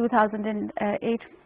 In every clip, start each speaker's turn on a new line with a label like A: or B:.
A: 2008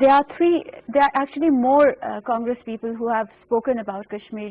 A: there are actually more Congress people who have spoken about Kashmir.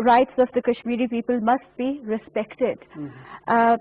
A: rights of the Kashmiri people must be respected.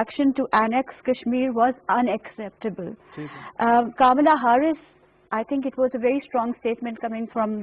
A: action to annex Kashmir was unacceptable. Kamala Harris, I think it was a very strong statement coming from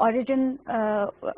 A: origin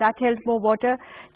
A: that held more water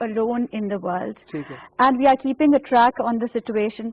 A: alone in the world and we are keeping a track on the situation.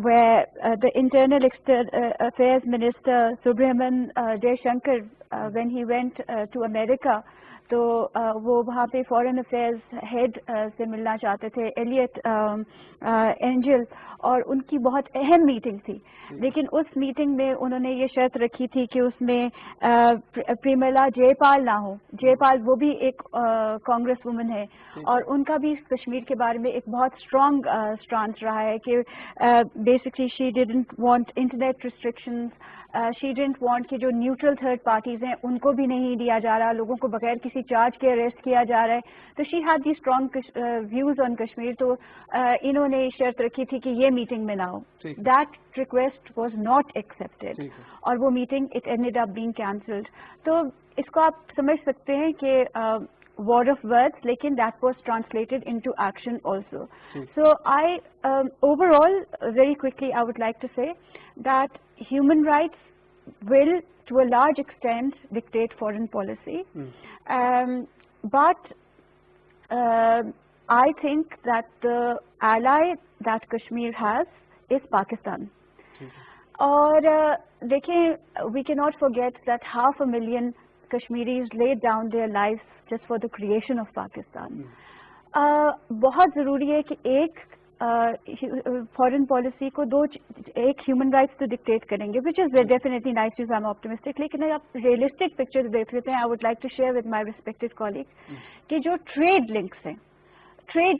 A: where the internal affairs minister Subramanian Jaishankar when he went to America تو وہ وہاں پہ foreign affairs head سے ملنا چاہتے تھے، elite Angel, اور ان کی بہت اہم میٹنگ تھی. لیکن اس میٹنگ میں انہوں نے یہ شرط رکھی تھی کہ اس میں پریملا جے پال نہ ہو. جے پال وہ بھی ایک کانگریس وومن ہے، اور ان کا بھی کشمیر کے بارے میں ایک بہت اسٹرانگ اسٹانس رہا ہے کہ basically she didn't want internet restrictions, she didn't want کہ جو نیوٹرل تھرڈ پارٹیز ہیں ان کو بھی نہیں دیا جا رہا، لوگوں کو بغیر کسی چارج کے اریسٹ کیا جا رہا ہے. تو she had the strong views on Kashmir. تو انہوں نے شرط رکھی تھی کہ یہ میٹنگ میں نہ ہو. That request was not accepted, اور وہ meeting it ended up being cancelled. تو اس کو آپ سمجھ سکتے ہیں کہ word of words, لیکن that was translated into action also. So overall, very quickly I would like to say that human rights will to a large extent dictate foreign policy, but I think that the ally that Kashmir has is Pakistan. اور دیکھیں we cannot forget that 500,000 Kashmiris laid down their lives just for the creation of Pakistan. بہت ضروری ہے کہ ایک foreign policy کو ایک human rights تو ڈکٹیٹ کریں گے which is definitely nice news, I'm optimistic. لیکن آپ ریئلسٹک پکچر دیکھ لیتے ہیں. I would like to share with my respected colleagues کہ جو ٹریڈ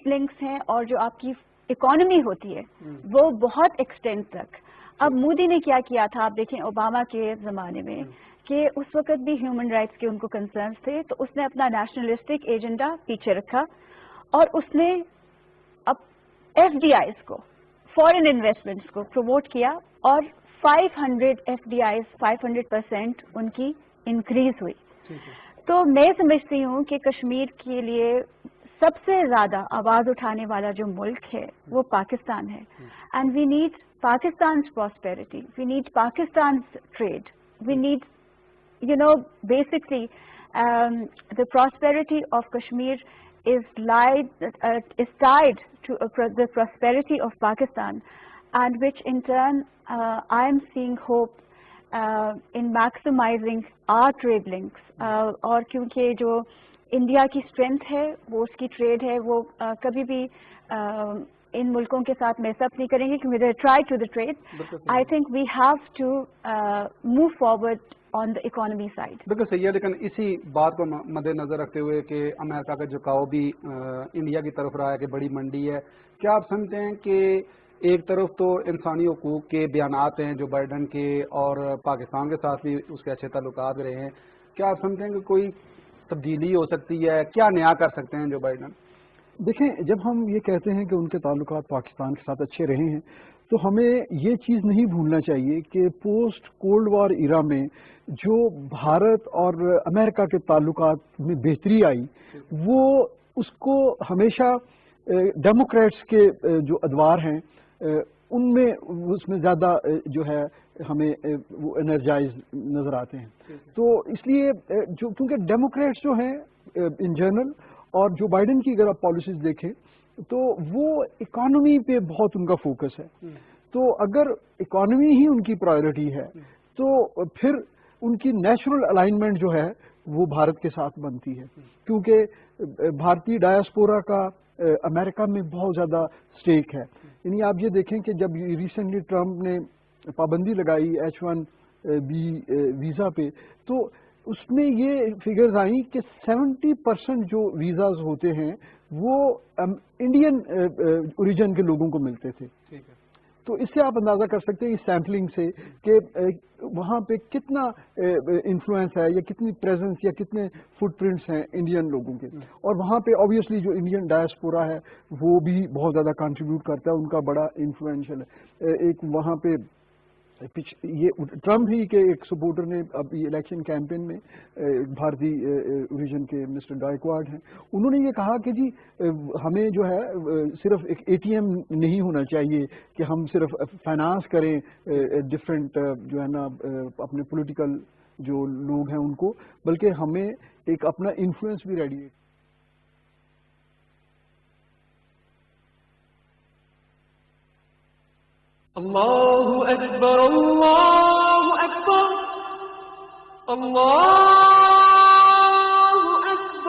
A: لنکس ہیں اور جو آپ کی اکانومی ہوتی ہے وہ بہت ایکسٹینڈ تک. اب مودی نے کیا کیا تھا، آپ دیکھیں اوباما کے زمانے میں کہ اس وقت بھی ہیومن رائٹس کے ان کو کنسرنس تھے، تو اس نے اپنا نیشنلسٹک ایجنڈا پیچھے رکھا اور اس نے اب ایف ڈی آئیز کو، فارن انویسٹمنٹس کو پروموٹ کیا، اور 500 ایف ڈی آئیز 500% ان کی انکریز ہوئی. تو میں سمجھتی ہوں کہ کشمیر کے لیے سب سے زیادہ آواز اٹھانے والا جو ملک ہے وہ پاکستان ہے. And we need Pakistan's prosperity, we need Pakistan's trade, we need, basically the prosperity of Kashmir is tied to the prosperity of Pakistan, and which in turn I am seeing hope in maximizing our trade links. اور کیونکہ جو India کی strength ہے وہ اس کی trade ہے، وہ کبھی بھی ان ملکوں کے ساتھ میس اپ نہیں کریں گے کیونکہ they try to the trade. I think we have to move forward on the economy side.
B: بالکل صحیح ہے، لیکن اسی بات کو مد نظر رکھتے ہوئے کہ امریکہ کا جھکاؤ بھی انڈیا کی طرف رہا ہے کہ بڑی منڈی ہے، کیا آپ سمجھتے ہیں کہ ایک طرف تو انسانی حقوق کے بیانات ہیں جو بائیڈن کے، اور پاکستان کے ساتھ بھی اس کے اچھے تعلقات رہے ہیں، کیا آپ سمجھتے ہیں کہ کوئی تبدیلی ہو سکتی ہے؟ کیا نیا کر سکتے ہیں جو بائیڈن؟
C: دیکھیں، جب ہم یہ کہتے ہیں کہ ان کے تعلقات پاکستان کے ساتھ اچھے رہے ہیں تو ہمیں یہ چیز نہیں بھولنا چاہیے کہ پوسٹ کولڈ وار ایرا میں جو بھارت اور امریکہ کے تعلقات میں بہتری آئی، وہ اس کو ہمیشہ ڈیموکریٹس کے جو ادوار ہیں ان میں اس میں زیادہ جو ہے ہمیں وہ انرجائز نظر آتے ہیں. تو اس لیے کیونکہ ڈیموکریٹس جو ہیں ان جنرل، اور جو بائیڈن کی اگر آپ پالیسیز دیکھیں تو وہ اکانومی پہ بہت ان کا فوکس ہے. تو اگر اکانومی ہی ان کی پرائیورٹی ہے تو پھر ان کی نیچرل الائنمنٹ جو ہے وہ بھارت کے ساتھ بنتی ہے، کیونکہ بھارتی ڈائسپورا کا امریکہ میں بہت زیادہ اسٹیک ہے. یعنی آپ یہ دیکھیں کہ جب ریسنٹلی ٹرمپ نے پابندی لگائی H1B ویزا پہ، تو اس میں یہ فگرز آئیں کہ 70% جو ویزاز ہوتے ہیں وہ انڈین اوریجن کے لوگوں کو ملتے تھے. تو اس سے آپ اندازہ کر سکتے ہیں اس سیمپلنگ سے کہ وہاں پہ کتنا انفلوئنس ہے یا کتنی پریزنس یا کتنے فٹ پرنٹس ہیں انڈین لوگوں کے. اور وہاں پہ آبویسلی جو انڈین ڈائسپورا ہے وہ بھی بہت زیادہ کنٹریبیوٹ کرتا ہے، ان کا بڑا انفلوئنشل ہے. ایک وہاں پہ یہ ٹرمپ ہی کے ایک سپورٹر نے اب الیکشن کیمپین میں بھارتی اوریجن کے مسٹر گائیکواڈ ہیں، انہوں نے یہ کہا کہ جی ہمیں جو ہے صرف ایک اے ٹی ایم نہیں ہونا چاہیے کہ ہم صرف فائنانس کریں ڈفرینٹ جو ہے نا اپنے پولیٹیکل جو لوگ ہیں ان کو، بلکہ ہمیں ایک اپنا انفلوئنس بھی ریڈیٹ.
D: الله أكبر الله أكبر الله أكبر.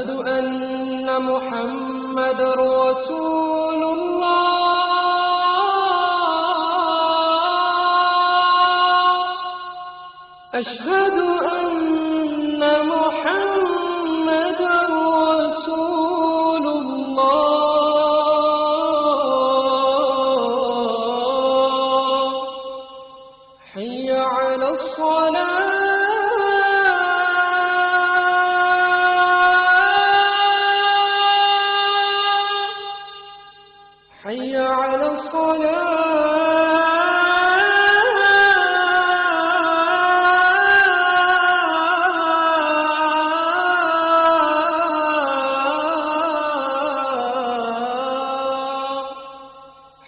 D: أشهد أن محمد رسول الله أشهد أن محمد رسول الله حي على الصلاة حي على الصلاة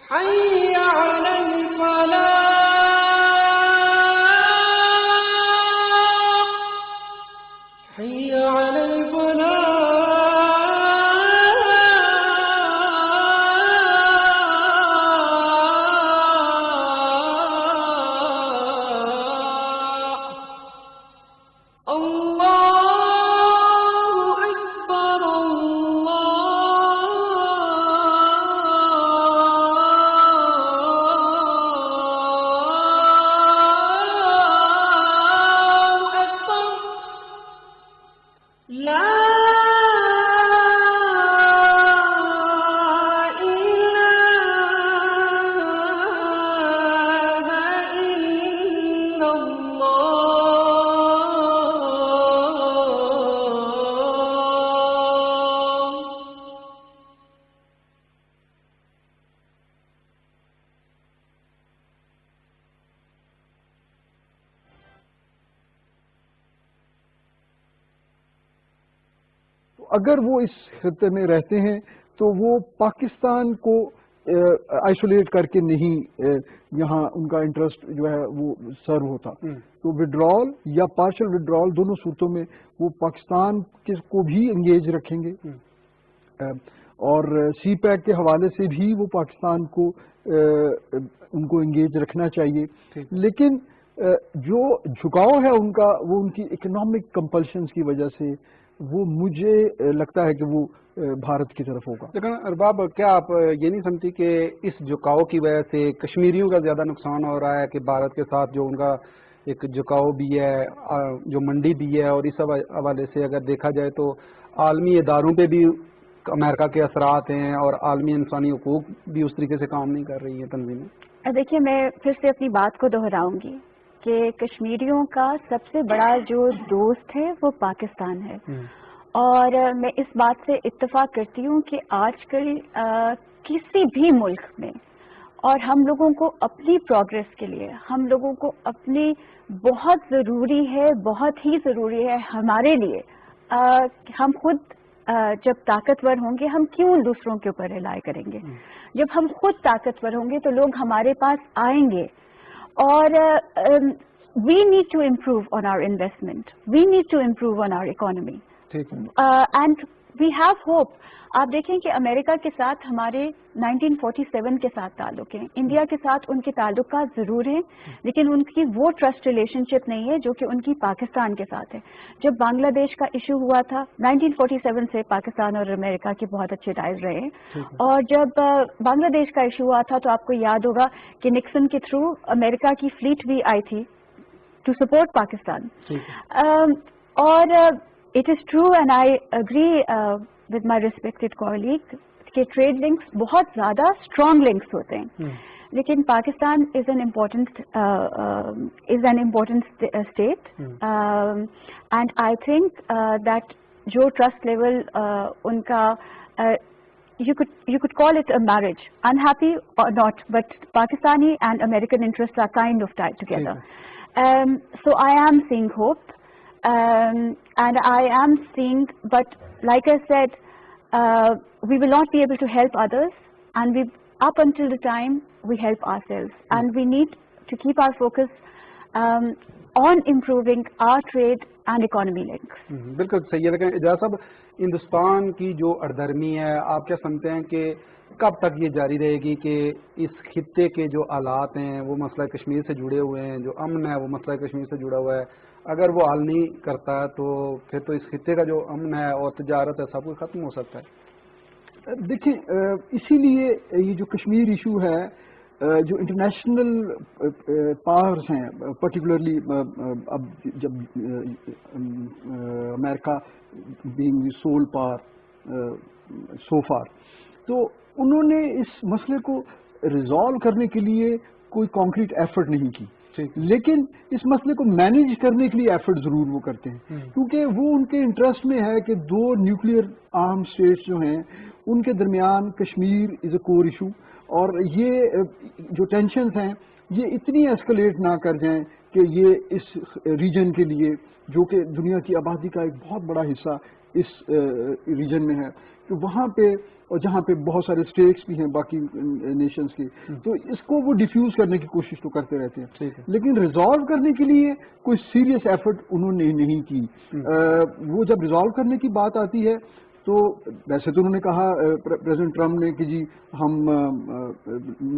D: حي على الفلاح حي على الفلاح الله أكبر الله أكبر لا إله إلا الله
C: تو اگر وہ اس خطے میں رہتے ہیں تو وہ پاکستان کو آئسولیٹ کر کے نہیں یہاں ان کا انٹرسٹ جو ہے وہ سرو ہوتا. تو وڈرال یا پارشل وڈرال دونوں صورتوں میں وہ پاکستان کو بھی انگیج رکھیں گے اور سی پیک کے حوالے سے بھی وہ پاکستان کو ان کو انگیج رکھنا چاہیے. لیکن جو جھکاؤ ہے ان کا وہ ان کی اکنامک کمپلشنز کی وجہ سے وہ مجھے لگتا ہے کہ وہ بھارت کی طرف ہوگا.
B: لیکن ارباب کیا آپ یہ نہیں سمجھتی کہ اس جھکاؤ کی وجہ سے کشمیریوں کا زیادہ نقصان ہو رہا ہے کہ بھارت کے ساتھ جو ان کا ایک جھکاؤ بھی ہے جو منڈی بھی ہے اور اس حوالے سے اگر دیکھا جائے تو عالمی اداروں پہ بھی امریکہ کے اثرات ہیں اور عالمی انسانی حقوق بھی اس طریقے سے کام نہیں کر رہی ہیں تنظیمیں.
A: دیکھیے میں پھر سے اپنی بات کو دہراؤں گی کہ کشمیریوں کا سب سے بڑا جو دوست ہے وہ پاکستان ہے اور میں اس بات سے اتفاق کرتی ہوں کہ آج کل کسی بھی ملک میں اور ہم لوگوں کو اپنی پروگریس کے لیے ہم لوگوں کو اپنی بہت ضروری ہے بہت ہی ضروری ہے ہمارے لیے ہم خود جب طاقتور ہوں گے ہم کیوں دوسروں کے اوپر رلائی کریں گے. جب ہم خود طاقتور ہوں گے تو لوگ ہمارے پاس آئیں گے اور we need to improve on our investment we need to improve on our economy and we have hope. آپ دیکھیں کہ امریکہ کے ساتھ ہمارے 1947 کے ساتھ تعلق ہیں انڈیا کے ساتھ ان کے تعلقات ضرور ہیں لیکن ان کی وہ ٹرسٹ ریلیشن شپ نہیں ہے جو کہ ان کی پاکستان کے ساتھ ہے. جب بنگلہ دیش کا ایشو ہوا تھا 1947 سے پاکستان اور امریکہ کے بہت اچھے ٹائز رہے ہیں اور جب بنگلہ دیش کا ایشو ہوا تھا تو آپ کو یاد ہوگا کہ نکسن کے تھرو امریکہ کی فلیٹ بھی آئی تھی ٹو سپورٹ پاکستان. اور it is true and I agree with my respected colleague کہ ٹریڈ لنکس بہت زیادہ اسٹرانگ لنکس ہوتے ہیں لیکن Pakistan is an important state and I think that جو ٹرسٹ لیول ان کا you could call it a marriage, unhappy or not, but Pakistani and American interests are kind of tied together. So I am seeing hope, and I am seeing, but like I said, we will not be able to help others, and up until the time we help ourselves, and we need to keep our focus on improving our trade and economy links.
B: بالکل صحیح ہے. لیکن اجاز صاحب ہندوستان کی جو اردرمی ہے آپ کیا سمجھتے ہیں کہ کب تک یہ جاری رہے گی کہ اس خطے کے جو حالات ہیں وہ مسئلہ کشمیر سے جڑے ہوئے ہیں, جو امن ہے وہ مسئلہ کشمیر سے جڑا ہوا ہے, اگر وہ حل نہیں کرتا تو پھر تو اس خطے کا جو امن ہے اور تجارت ہے سب کچھ ختم ہو سکتا ہے.
C: دیکھیں اسی لیے یہ جو کشمیر ایشو ہے جو انٹرنیشنل پاورز ہیں پرٹیکولرلی اب جب امریکہ being sole power so far تو انہوں نے اس مسئلے کو ریزالو کرنے کے لیے کوئی کانکریٹ ایفرٹ نہیں کی لیکن اس مسئلے کو مینیج کرنے کے لیے ایفرٹ ضرور وہ کرتے ہیں کیونکہ وہ ان کے انٹرسٹ میں ہے کہ دو نیوکلیئر آرم اسٹیٹس جو ہیں ان کے درمیان کشمیر از اے کور ایشو اور یہ جو ٹینشنز ہیں یہ اتنی ایسکلیٹ نہ کر جائیں کہ یہ اس ریجن کے لیے جو کہ دنیا کی آبادی کا ایک بہت بڑا حصہ اس ریجن میں ہے کہ وہاں پہ اور جہاں پہ بہت سارے اسٹیٹس بھی ہیں باقی نیشنز کے تو اس کو وہ ڈیفیوز کرنے کی کوشش تو کرتے رہتے ہیں لیکن ریزالو کرنے کے لیے کوئی سیریس ایفرٹ انہوں نے نہیں کی. وہ جب ریزالو کرنے کی بات آتی ہے تو ویسے تو انہوں نے کہا پریزیڈنٹ ٹرمپ نے کہ جی ہم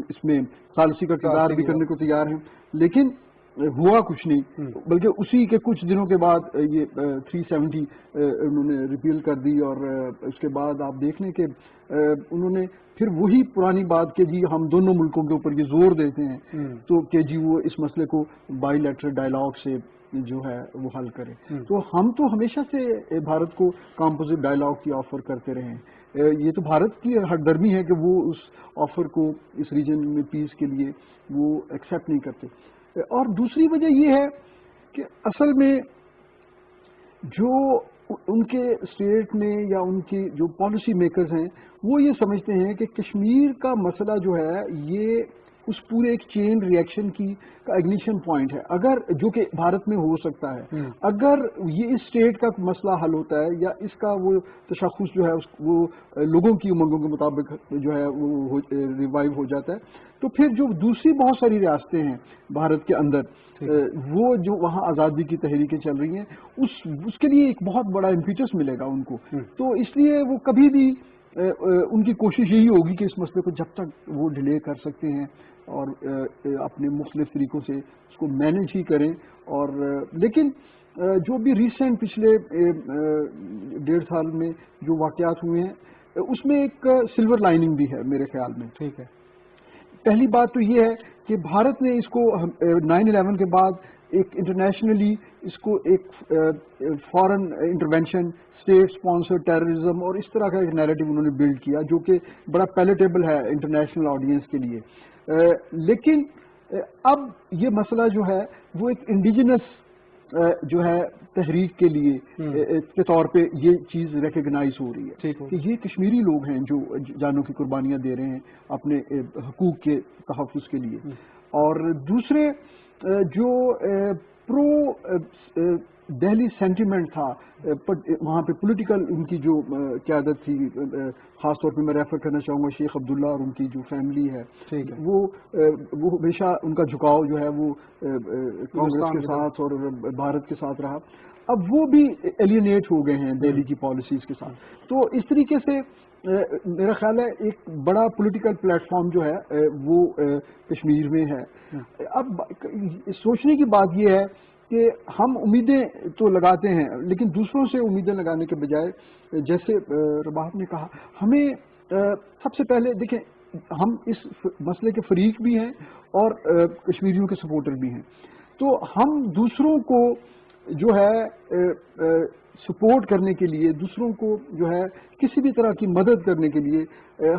C: اس میں ثالثی کا کردار بھی کرنے کو تیار ہیں لیکن ہوا کچھ نہیں بلکہ اسی کے کچھ دنوں کے بعد یہ 370 انہوں نے ریپیل کر دی اور اس کے بعد آپ دیکھ لیں کہ انہوں نے پھر وہی پرانی بات کہ جی ہم دونوں ملکوں کے اوپر یہ زور دیتے ہیں تو کہ جی وہ اس مسئلے کو بائی لیٹرل ڈائلاگ سے جو ہے وہ حل کرے. تو ہم تو ہمیشہ سے بھارت کو کمپوزٹ ڈائلاگ کی آفر کرتے رہے ہیں. یہ تو بھارت کی حق درمی ہے کہ وہ اس آفر کو اس ریجن میں پیس کے لیے وہ ایکسیپٹ نہیں کرتے. اور دوسری وجہ یہ ہے کہ اصل میں جو ان کے اسٹیٹ میں یا ان کے جو پالیسی میکرز ہیں وہ یہ سمجھتے ہیں کہ کشمیر کا مسئلہ جو ہے یہ اس پورے ایک چین ریئیکشن کی کا اگنیشن پوائنٹ ہے اگر جو کہ بھارت میں ہو سکتا ہے اگر یہ اس اسٹیٹ کا مسئلہ حل ہوتا ہے یا اس کا وہ تشخص جو ہے وہ لوگوں کی امنگوں کے مطابق جو ہے وہ ریوائیو ہو جاتا ہے تو پھر جو دوسری بہت ساری ریاستیں ہیں بھارت کے اندر وہ جو وہاں آزادی کی تحریکیں چل رہی ہیں اس کے لیے ایک بہت بڑا امپیٹس ملے گا ان کو. تو اس لیے وہ کبھی بھی ان کی کوشش یہی ہوگی کہ اس مسئلے کو جب تک وہ ڈیلے کر سکتے ہیں اور اپنے مختلف طریقوں سے اس کو مینیج ہی کریں. اور لیکن جو بھی ریسنٹ پچھلے 1.5 سال میں جو واقعات ہوئے ہیں اس میں ایک سلور لائننگ بھی ہے میرے خیال میں.
B: ٹھیک ہے.
C: پہلی بات تو یہ ہے کہ بھارت نے اس کو 9/11 کے بعد ایک انٹرنیشنلی اس کو ایک foreign intervention state sponsor terrorism اور اس طرح کا ایک نیریٹو انہوں نے بلڈ کیا جو کہ بڑا پیلیٹیبل ہے انٹرنیشنل آڈینس کے لیے. لیکن اب یہ مسئلہ جو ہے وہ ایک انڈیجنس جو ہے تحریک کے لیے کے طور پہ یہ چیز ریکگنائز ہو رہی ہے کہ یہ کشمیری لوگ ہیں جو جانوں کی قربانیاں دے رہے ہیں اپنے حقوق کے تحفظ کے لیے. اور دوسرے جو پرو دہلی سینٹیمنٹ تھا وہاں پہ پولیٹیکل ان کی جو قیادت تھی خاص طور پہ میں ریفر کرنا چاہوں گا شیخ عبداللہ اور ان کی جو فیملی ہے وہ ہمیشہ ان کا جھکاؤ جو ہے وہ کانگریس کے ساتھ اور بھارت کے ساتھ رہا. اب وہ بھی ایلینیٹ ہو گئے ہیں دہلی کی پالیسیز کے ساتھ. تو اس طریقے سے میرا خیال ہے ایک بڑا پولیٹیکل پلیٹ فارم جو ہے وہ کشمیر میں ہے. اب سوچنے کی بات یہ ہے کہ ہم امیدیں تو لگاتے ہیں لیکن دوسروں سے امیدیں لگانے کے بجائے جیسے رباح نے کہا ہمیں سب سے پہلے دیکھیں ہم اس مسئلے کے فریق بھی ہیں اور کشمیریوں کے سپورٹر بھی ہیں. تو ہم دوسروں کو جو ہے سپورٹ کرنے کے لیے دوسروں کو جو ہے کسی بھی طرح کی مدد کرنے کے لیے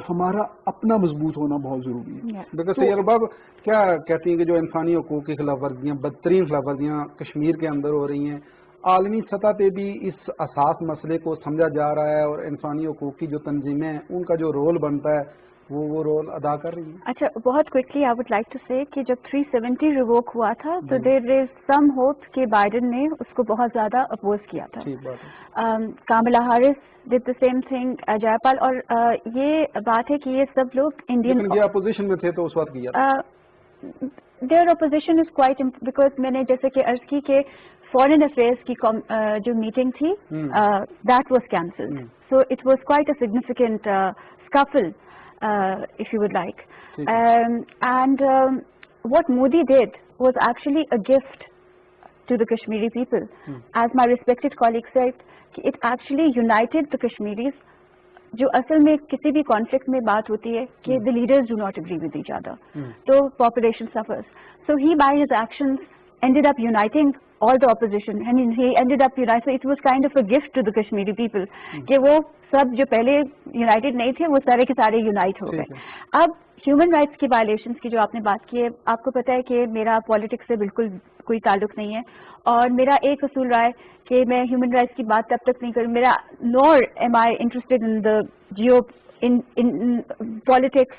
C: ہمارا اپنا مضبوط ہونا بہت ضروری ہے.
B: سید رباب کیا کہتی ہیں کہ جو انسانی حقوق کی خلاف ورزیاں بدترین خلاف ورزیاں کشمیر کے اندر ہو رہی ہیں عالمی سطح پہ بھی اس اساس مسئلے کو سمجھا جا رہا ہے اور انسانی حقوق کی جو تنظیمیں ہیں ان کا جو رول بنتا ہے وہ رول ادا کر رہی ہیں؟
A: اچھا بہت quickly I would like to say کہ جب 370 ریووک ہوا تھا تو دیر از سم ہوپ کہ بائیڈن نے اس کو بہت زیادہ اپوز کیا تھا. کاملا ہیرس ڈڈ دا سیم تھنگ. جے پال اور یہ بات ہے کہ یہ سب لوگ انڈین
B: اپوزیشن میں تھے تو اس وقت کیا
A: there opposition is quite because میں نے جیسے کہ عرض کی کہ فارن افیئرس کی جو میٹنگ تھی that was cancelled. So it was quite a significant scuffle if you would like. And what Modi did was actually a gift to the Kashmiri people. As my respected colleague said, it actually united the Kashmiris. جو اصل میں کسی بھی conflict میں بات ہوتی ہے کہ the leaders do not agree with each other, so population suffers. So he by his actions ended up uniting all the opposition, and he ended up uniting. So it was kind of a gift to the Kashmiri people کہ وہ سب جو پہلے United نہیں تھے وہ سارے کے سارے یونائٹ ہو گئے. اب ہیومن رائٹس کی وائلیشنس کی جو آپ نے بات کی ہے, آپ کو پتا ہے کہ میرا پالیٹکس سے بالکل کوئی تعلق نہیں ہے, اور میرا ایک اصول رہا ہے کہ میں ہیومن رائٹس کی بات تب تک نہیں کروں, میرا nor am I interested in the geo in politics,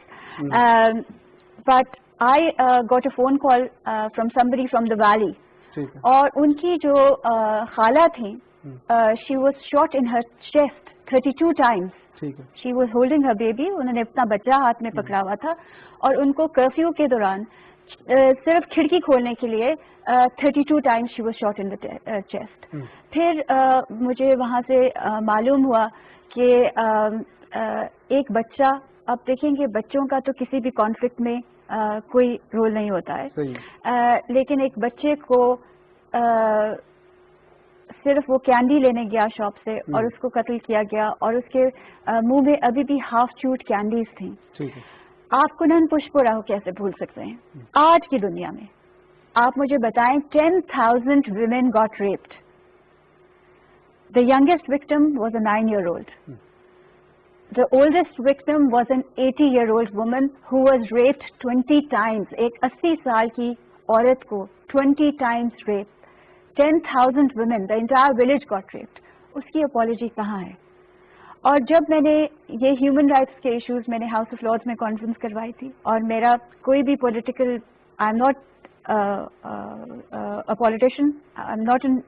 A: but I got a phone call from somebody from the valley, اور ان کی جو خالہ تھیں, she was shot in her chest 32 times. She was holding her baby, انہوں نے اپنا بچہ ہاتھ میں پکڑا ہوا تھا, اور ان کو کرفیو کے دوران صرف کھڑکی کھولنے کے لیے 32 times she was shot in the chest. پھر مجھے وہاں سے معلوم ہوا کہ ایک بچہ, آپ دیکھیں گے بچوں کا تو کسی بھی کانفلکٹ میں کوئی رول نہیں ہوتا ہے, لیکن ایک بچے کو صرف وہ کینڈی لینے گیا شاپ سے اور اس کو قتل کیا گیا, اور اس کے منہ میں ابھی بھی ہاف چوٹ کینڈیز تھیں. آپ کنن پشپورا کو کیسے بھول سکتے ہیں آج کی دنیا میں؟ آپ مجھے بتائیں 10,000 women got raped. The youngest victim was a 9-year-old. The oldest victim was an 80-year-old woman who was raped 20 times. ایک 80 سال کی عورت کو 20 times raped. 10,000 women, the entire village got raped. اس کی اپالوجی کہاں ہے؟ اور جب میں نے یہ ہیومن رائٹس کے ایشوز میں نے ہاؤس آف لارڈز میں کانفرنس کروائی تھی, اور میرا کوئی بھی political, I am not a politician, I am not in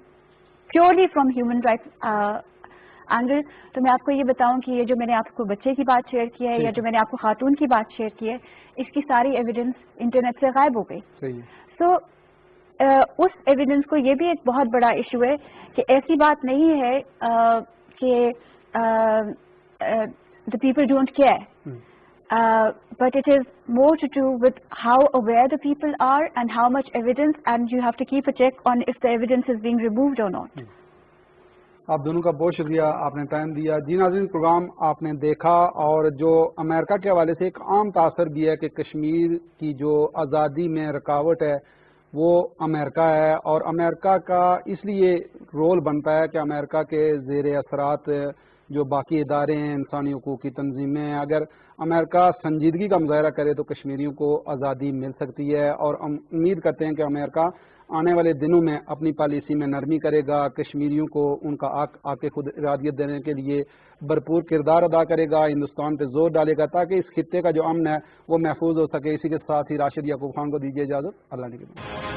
A: purely from human rights angle, تو میں آپ کو یہ بتاؤں کہ یہ جو میں نے آپ کو بچے کی بات شیئر کی ہے, یا جو میں نے آپ کو خاتون کی بات شیئر کی ہے, اس کی ساری ایویڈنس انٹرنیٹ سے غائب ہو گئی. سو اس ایویڈنس کو یہ بھی ایک بہت بڑا ایشو ہے کہ ایسی بات نہیں ہے کہ the people don't care, but it is more to do with how aware the people are and how much evidence, and you have to keep a check on if the evidence is being removed or not.
B: آپ دونوں کا بہت شکریہ, آپ نے time دیا. جی ناظرین, programme آپ نے دیکھا, اور جو امریکہ کے حوالے سے ایک عام تاثر بھی ہے کہ کشمیر کی جو آزادی میں رکاوٹ ہے وہ امریکہ ہے, اور امریکہ کا اس لیے رول بنتا ہے کہ امریکہ کے زیر اثرات جو باقی ادارے ہیں, انسانی حقوق کی تنظیمیں ہیں, اگر امریکہ سنجیدگی کا مظاہرہ کرے تو کشمیریوں کو آزادی مل سکتی ہے. اور ہم امید کرتے ہیں کہ امریکہ آنے والے دنوں میں اپنی پالیسی میں نرمی کرے گا, کشمیریوں کو ان کا آ کے خود ارادیت دینے کے لیے بھرپور کردار ادا کرے گا, ہندوستان پہ زور ڈالے گا تاکہ اس خطے کا جو امن ہے وہ محفوظ ہو سکے. اسی کے ساتھ ہی راشد یعقوب خان کو دیجیے اجازت. اللہ نے